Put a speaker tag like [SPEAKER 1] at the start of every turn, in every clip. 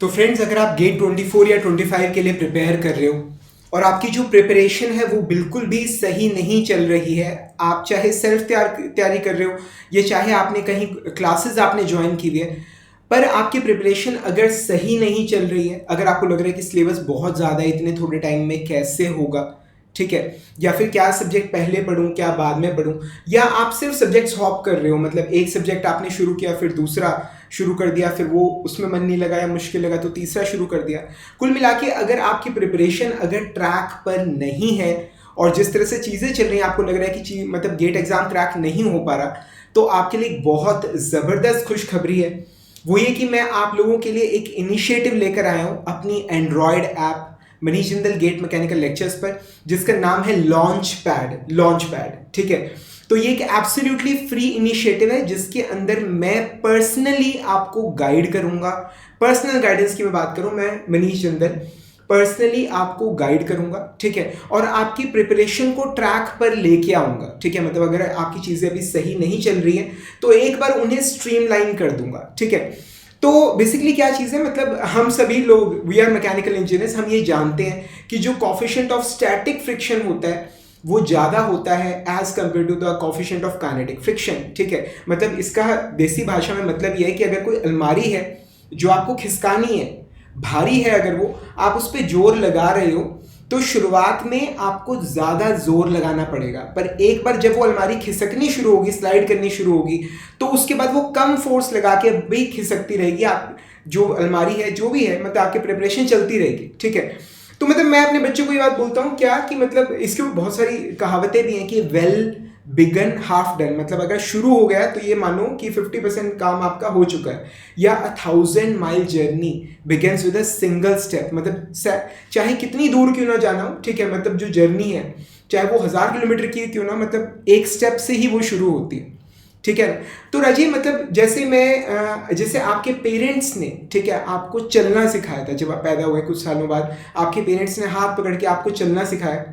[SPEAKER 1] तो फ्रेंड्स, अगर आप गेट 24 या 25 के लिए प्रिपेयर कर रहे हो और आपकी जो प्रिपरेशन है वो बिल्कुल भी सही नहीं चल रही है, आप चाहे सेल्फ तैयारी कर रहे हो या चाहे आपने कहीं क्लासेस आपने ज्वाइन की हुई है, पर आपकी प्रिपरेशन अगर सही नहीं चल रही है, अगर आपको लग रहा है कि सिलेबस बहुत ज़्यादा है, इतने थोड़े टाइम में कैसे होगा, ठीक है, या फिर क्या सब्जेक्ट पहले पढूं क्या बाद में पढूं, या आप सिर्फ सब्जेक्ट्स हॉप कर रहे हो, मतलब एक सब्जेक्ट आपने शुरू किया फिर दूसरा शुरू कर दिया, फिर वो उसमें मन नहीं लगा या मुश्किल लगा तो तीसरा शुरू कर दिया। कुल मिला के अगर आपकी प्रिपरेशन अगर ट्रैक पर नहीं है और जिस तरह से चीज़ें चल रही हैं आपको लग रहा है कि मतलब गेट एग्जाम क्रैक नहीं हो पा रहा, तो आपके लिए एक बहुत ज़बरदस्त खुशखबरी है। वो ये कि मैं आप लोगों के लिए एक इनिशिएटिव लेकर आया हूँ अपनी android app Manish Jindal GATE mechanical lectures पर, जिसका नाम है लॉन्च पैड। ठीक है, तो ये एक एब्सोल्युटली फ्री इनिशिएटिव है जिसके अंदर मैं पर्सनली आपको गाइड करूंगा। पर्सनल गाइडेंस की मैं बात करूं, मैं मनीष जिंदल पर्सनली आपको गाइड करूंगा, ठीक है, और आपकी प्रिपरेशन को ट्रैक पर लेके आऊंगा। ठीक है, मतलब अगर आपकी चीजें अभी सही नहीं चल रही है तो एक बार उन्हें स्ट्रीमलाइन कर दूंगा। ठीक है, तो बेसिकली क्या चीज़ है, मतलब हम सभी लोग वी आर मैकेनिकल इंजीनियर्स, हम ये जानते हैं कि जो कॉफिशिएंट ऑफ स्टैटिक फ्रिक्शन होता है वो ज़्यादा होता है as compare to the coefficient of kinetic friction. ठीक है, मतलब इसका देसी भाषा में मतलब ये है कि अगर कोई अलमारी है जो आपको खिसकानी है, भारी है, अगर वो आप उस पर जोर लगा रहे हो तो शुरुआत में आपको ज़्यादा जोर लगाना पड़ेगा, पर एक बार जब वो अलमारी खिसकनी शुरू होगी, स्लाइड करनी शुरू होगी, तो उसके बाद वो कम फोर्स लगा के भी खिसकती रहेगी। आप जो अलमारी है जो भी है, मतलब आपकी प्रिपरेशन चलती रहेगी। ठीक है, तो मतलब मैं अपने बच्चों को ये बात बोलता हूँ क्या कि मतलब इसके ऊपर बहुत सारी कहावतें भी हैं कि वेल बिगन हाफ डन, मतलब अगर शुरू हो गया तो ये मानो कि 50% काम आपका हो चुका है, या 1000 mile journey begins with a single step, मतलब चाहे कितनी दूर क्यों ना जाना हो, ठीक है, मतलब जो जर्नी है चाहे वो 1000 किलोमीटर की क्यों ना, मतलब एक स्टेप से ही वो शुरू होती है। ठीक है, तो राजीव, मतलब जैसे आपके पेरेंट्स ने, ठीक है, आपको चलना सिखाया था जब आप पैदा हुए, कुछ सालों बाद आपके पेरेंट्स ने हाथ पकड़ के आपको चलना सिखाया,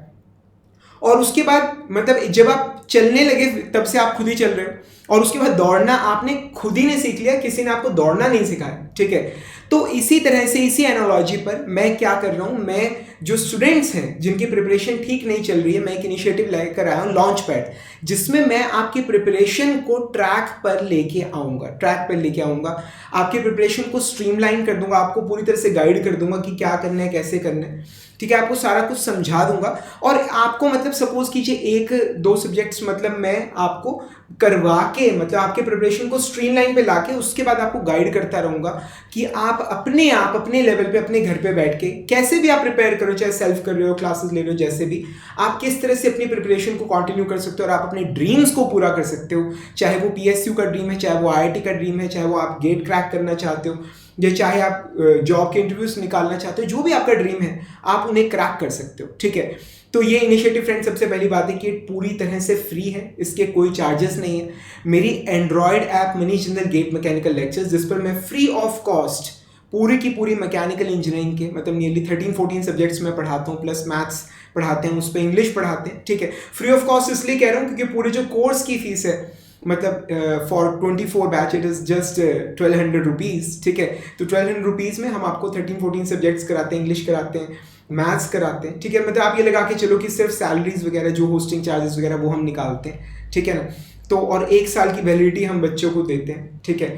[SPEAKER 1] और उसके बाद मतलब जब आप चलने लगे तब से आप खुद ही चल रहे हो, और उसके बाद दौड़ना आपने खुद ही ने सीख लिया, किसी ने आपको दौड़ना नहीं सिखाया। ठीक है, तो इसी तरह से इसी एनालॉजी पर मैं क्या कर रहा हूं, मैं जो स्टूडेंट्स हैं जिनकी प्रिपरेशन ठीक नहीं चल रही है, मैं एक इनिशिएटिव लेकर आया हूं लॉन्च पैड, जिसमें मैं आपकी प्रिपरेशन को ट्रैक पर लेके आऊंगा, आपकी प्रिपरेशन को स्ट्रीमलाइन कर दूंगा, आपको पूरी तरह से गाइड कर दूंगा कि क्या करना है, कैसे करना है। ठीक है, आपको सारा कुछ समझा दूंगा, और आपको मतलब सपोज कीजिए 1-2 सब्जेक्ट्स मतलब मैं आपको करवा के, मतलब आपके प्रिपरेशन को स्ट्रीमलाइन पे लाके उसके बाद आपको गाइड करता रहूंगा कि आप अपने लेवल पे अपने घर पे बैठ के कैसे भी आप प्रिपेयर करो, चाहे सेल्फ कर रहे हो, क्लासेस ले रहे हो, जैसे भी आप किस तरह से अपनी प्रिपरेशन को कंटिन्यू कर सकते हो और आप अपने ड्रीम्स को पूरा कर सकते हो, चाहे वो PSU का ड्रीम है, चाहे वो IIT का ड्रीम है, चाहे वो आप गेट क्रैक करना चाहते हो, या चाहे आप जॉब के इंटरव्यूज निकालना चाहते हो, जो भी आपका ड्रीम है आप उन्हें क्रैक कर सकते हो। ठीक है, तो ये इनिशिएटिव फ्रेंड, सबसे पहली बात है कि पूरी तरह से फ्री है, इसके कोई चार्जेस नहीं है। मेरी android app Manish Jindal GATE mechanical lectures, जिस पर मैं फ्री ऑफ कॉस्ट पूरी की पूरी मैकेनिकल इंजीनियरिंग के मतलब नियरली 13-14 सब्जेक्ट्स में पढ़ाता हूँ, प्लस मैथ्स पढ़ाते हैं, उस पर इंग्लिश पढ़ाते हैं। ठीक है, फ्री ऑफ कॉस्ट इसलिए कह रहा हूँ क्योंकि पूरे जो कोर्स की फीस है, मतलब for 24 batch it is just 1200 rupees. ठीक है, तो 1200 रुपीज़ में हम आपको 13-14 सब्जेक्ट्स कराते हैं, इंग्लिश कराते हैं, मैथ्स कराते हैं। ठीक है, मतलब आप ये लगा के चलो कि सिर्फ सैलरीज वगैरह, जो होस्टिंग चार्जेस वगैरह वो हम निकालते हैं। ठीक है ना, तो और 1 साल की वैलिडिटी हम बच्चों को देते हैं। ठीक है,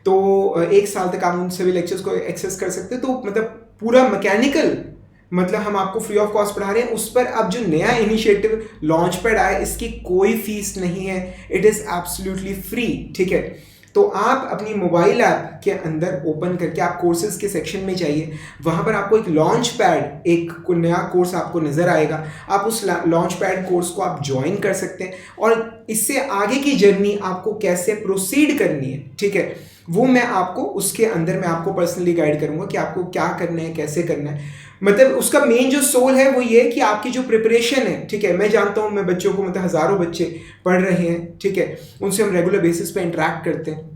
[SPEAKER 1] तो 1 साल तक आप उन सभी लेक्चर्स को एक्सेस कर सकते हैं। तो मतलब पूरा मैकेनिकल मतलब हम आपको फ्री ऑफ कॉस्ट पढ़ा रहे हैं। उस पर अब जो नया इनिशिएटिव लॉन्च पैड आया, इसकी कोई फीस नहीं है, इट इज़ एब्सोल्युटली फ्री। ठीक है, तो आप अपनी मोबाइल ऐप के अंदर ओपन करके आप कोर्सेज के सेक्शन में जाइए, वहाँ पर आपको एक लॉन्च पैड, एक नया कोर्स आपको नज़र आएगा, आप उस लॉन्च पैड कोर्स को आप ज्वाइन कर सकते हैं, और इससे आगे की जर्नी आपको कैसे प्रोसीड करनी है, ठीक है, वो मैं आपको उसके अंदर मैं आपको पर्सनली गाइड करूँगा कि आपको क्या करना है, कैसे करना है। मतलब उसका मेन जो सोल है वो ये है कि आपकी जो प्रिपरेशन है, ठीक है, मैं जानता हूँ, मैं बच्चों को मतलब हज़ारों बच्चे पढ़ रहे हैं, ठीक है, उनसे हम रेगुलर बेसिस पे इंटरेक्ट करते हैं,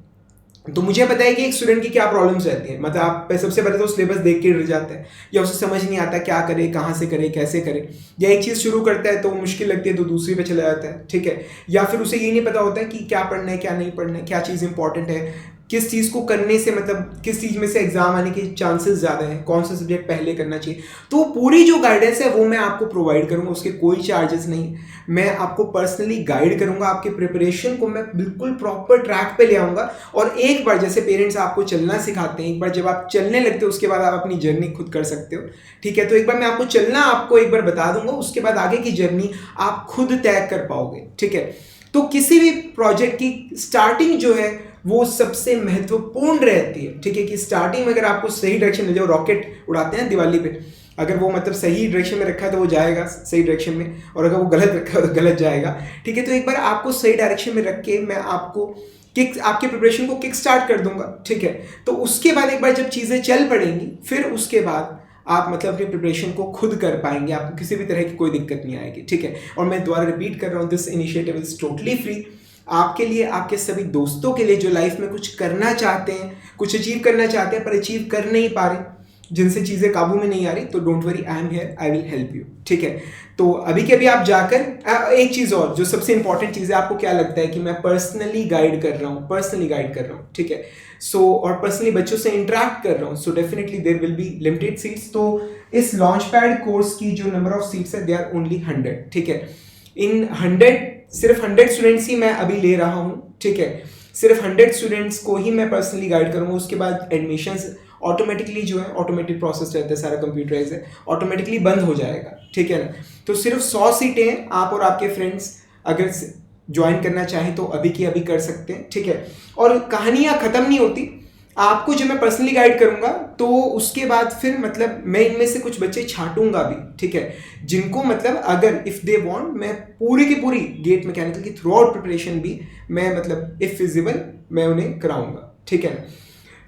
[SPEAKER 1] तो मुझे पता है कि एक स्टूडेंट की क्या प्रॉब्लम्स रहती हैं। मतलब आप सबसे पहले तो सिलेबस देख के डर जाता है, या उसे समझ नहीं आता क्या करे, कहाँ से करे, कैसे करे, या एक चीज़ शुरू करता है तो मुश्किल लगती है तो दूसरी पे चला जाता है। ठीक है, या फिर उसे ये नहीं पता होता है कि क्या पढ़ना है, क्या नहीं पढ़ना है, क्या चीज़ इंपॉर्टेंट है, किस चीज़ को करने से मतलब किस चीज़ में से एग्जाम आने के चांसेस ज़्यादा हैं, कौन सा सब्जेक्ट पहले करना चाहिए, तो पूरी जो गाइडेंस है वो मैं आपको प्रोवाइड करूँगा, उसके कोई चार्जेस नहीं। मैं आपको पर्सनली गाइड करूँगा, आपके प्रिपरेशन को मैं बिल्कुल प्रॉपर ट्रैक पे ले आऊँगा। और एक बार जैसे पेरेंट्स आपको चलना सिखाते हैं, एक बार जब आप चलने लगते हो उसके बाद आप अपनी जर्नी खुद कर सकते हो, ठीक है। तो एक बार मैं आपको चलना आपको एक बार बता दूंगा, उसके बाद आगे की जर्नी आप खुद तय कर पाओगे, ठीक है। तो किसी भी प्रोजेक्ट की स्टार्टिंग जो है वो सबसे महत्वपूर्ण रहती है, ठीक है। कि स्टार्टिंग में अगर आपको सही डायरेक्शन में, जो रॉकेट उड़ाते हैं दिवाली पे, अगर वो मतलब सही डायरेक्शन में रखा है तो वो जाएगा सही डायरेक्शन में, और अगर वो गलत रखा है तो गलत जाएगा, ठीक है। तो एक बार आपको सही डायरेक्शन में रख के मैं आपको आपके प्रिपरेशन को किक स्टार्ट कर दूंगा, ठीक है। तो उसके बाद एक बार जब चीज़ें चल पड़ेंगी, फिर उसके बाद आप मतलब अपनी प्रिपरेशन को खुद कर पाएंगे, आपको किसी भी तरह की कोई दिक्कत नहीं आएगी, ठीक है। और मैं दोबारा रिपीट कर रहा हूँ, this initiative is totally free, आपके लिए, आपके सभी दोस्तों के लिए जो लाइफ में कुछ करना चाहते हैं, कुछ अचीव करना चाहते हैं पर अचीव कर नहीं पा रहे, जिनसे चीज़ें काबू में नहीं आ रही, तो don't worry, I am here, I will help you, ठीक है। तो अभी के अभी आप जाकर एक चीज़ और जो सबसे इंपॉर्टेंट चीज़ है, आपको क्या लगता है कि मैं पर्सनली गाइड कर रहा हूँ, ठीक है। सो और पर्सनली बच्चों से इंटरेक्ट कर रहा हूँ, so definitely there will be limited seats. तो इस लॉन्च पैड कोर्स की जो नंबर ऑफ सीट्स है, दे आर ओनली 100, ठीक है। इन 100 सिर्फ 100 स्टूडेंट्स ही मैं अभी ले रहा हूँ, ठीक है। सिर्फ 100 स्टूडेंट्स को ही मैं पर्सनली गाइड करूँगा, उसके बाद एडमिशन्स ऑटोमेटिकली जो है, ऑटोमेटिक प्रोसेस रहता है, सारा कंप्यूटराइज है, ऑटोमेटिकली बंद हो जाएगा, ठीक है ना। तो सिर्फ 100 सीटें हैं, आप और आपके फ्रेंड्स अगर ज्वाइन करना चाहें तो अभी की अभी कर सकते हैं, ठीक है। और कहानियाँ ख़त्म नहीं होती, आपको जो मैं पर्सनली गाइड करूंगा तो उसके बाद फिर मतलब मैं इनमें से कुछ बच्चे छांटूंगा भी, ठीक है, जिनको मतलब अगर इफ़ दे वांट, मैं पूरी की पूरी गेट मैकेनिकल की थ्रू आउट प्रिपरेशन भी मैं मतलब इफ़ फिजिबल मैं उन्हें कराऊंगा, ठीक है ना।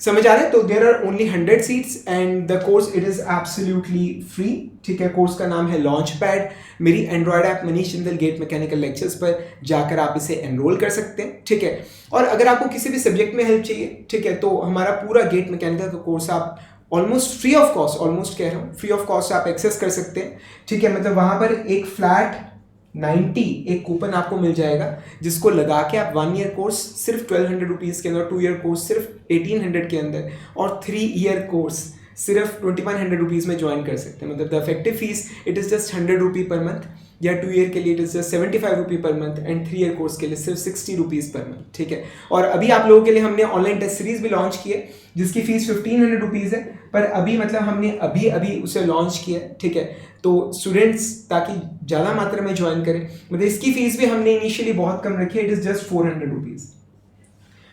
[SPEAKER 1] समझ आ रहा है। तो there are only 100 seats and the course it is absolutely free, ठीक है। कोर्स का नाम है लॉन्च पैड। मेरी android app Manish Jindal GATE mechanical lectures पर जाकर आप इसे एनरोल कर सकते हैं, ठीक है। और अगर आपको किसी भी सब्जेक्ट में हेल्प चाहिए, ठीक है, तो हमारा पूरा गेट मैकेनिकल का कोर्स आप almost free of cost, almost कह रहा हूँ फ्री ऑफ कॉस्ट आप एक्सेस कर सकते हैं, ठीक है। मतलब वहाँ पर एक फ्लैट 90 एक कूपन आपको मिल जाएगा, जिसको लगा के आप 1 ईयर कोर्स सिर्फ 1200 रुपीज़ के अंदर, 2 ईयर कोर्स सिर्फ 1800 के अंदर, और 3 ईयर कोर्स सिर्फ 2100 रुपीज़ में ज्वाइन कर सकते हैं। मतलब the effective fees it is just 100 rupee per month, या 2 ईयर के लिए it is just 75 rupee per month, and 3 year course के लिए सिर्फ 60 रुपीज़ पर मंथ, ठीक है। और अभी आप लोगों के लिए हमने ऑनलाइन टेस्ट सीरीज भी लॉन्च की है, जिसकी फीस 1500 रुपीज़ है, पर अभी मतलब हमने अभी उसे लॉन्च किया है, ठीक है। तो स्टूडेंट्स ताकि ज़्यादा मात्रा में ज्वाइन करें, मतलब इसकी फीस भी हमने इनिशियली बहुत कम रखी है, इट इज़ जस्ट 400 रुपीज़।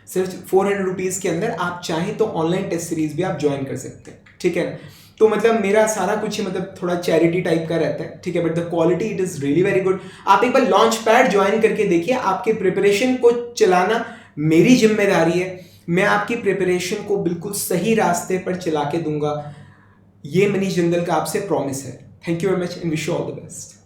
[SPEAKER 1] सिर्फ 400 रुपीज़ के अंदर आप चाहें तो ऑनलाइन टेस्ट सीरीज भी आप ज्वाइन कर सकते हैं, ठीक है। तो मतलब मेरा सारा कुछ ही मतलब थोड़ा चैरिटी टाइप का रहता है, ठीक है, but the quality it is really very good. आप एक बार लॉन्च पैड ज्वाइन करके देखिए, आपके प्रिपरेशन को चलाना मेरी जिम्मेदारी है, मैं आपकी प्रिपरेशन को बिल्कुल सही रास्ते पर चला के दूंगा, ये मनीष जिंदल का आपसे प्रॉमिस है। Thank you very much and wish you all the best.